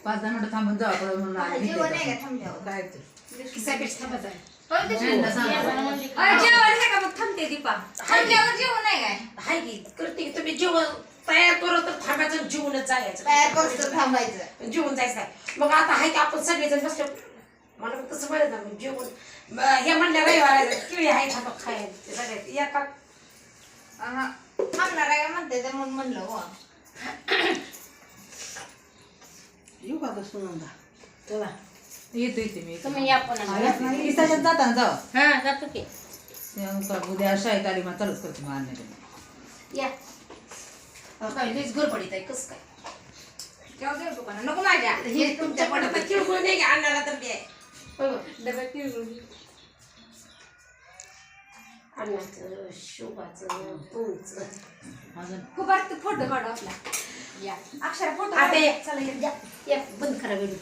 5 मिनिटं थांबून जाऊ म्हणून थांबते दीपा जेवण आहे काय हाय की करते तुम्ही जेवण तयार करत तर थांबायचं जेवणच जायचं तयार करतो थांबायचं जेवण जायचं नाही मग आता हाय की आपण सगळेजण बसलो मला मग तसं बरं ना जेवण हे म्हणल्या रविवार किळी आहे खातो खायला सगळ्यात एका थांबणार आहे का म्हणते ते म्हणून म्हणलं हो येऊ का सुनंदा चला येते मी तुम्ही या पण इसाच्यात जाताना जाऊ हा जातो की उद्या शाळेत आली मग चालूच करते मग आणणे या काय लईच गडबडीत आहे कसं काय जाऊ दे दुकान नको माझ्या हे तुमच्या पडत किळगुळ नाही का आणणारा तर ते डब्यात किळगुळ अन्नाचं शोभाचं तुमचं अजून खूप फोटो काढू आपला या अक्षर फोटो आता चला या बंद करा व्हिडिओ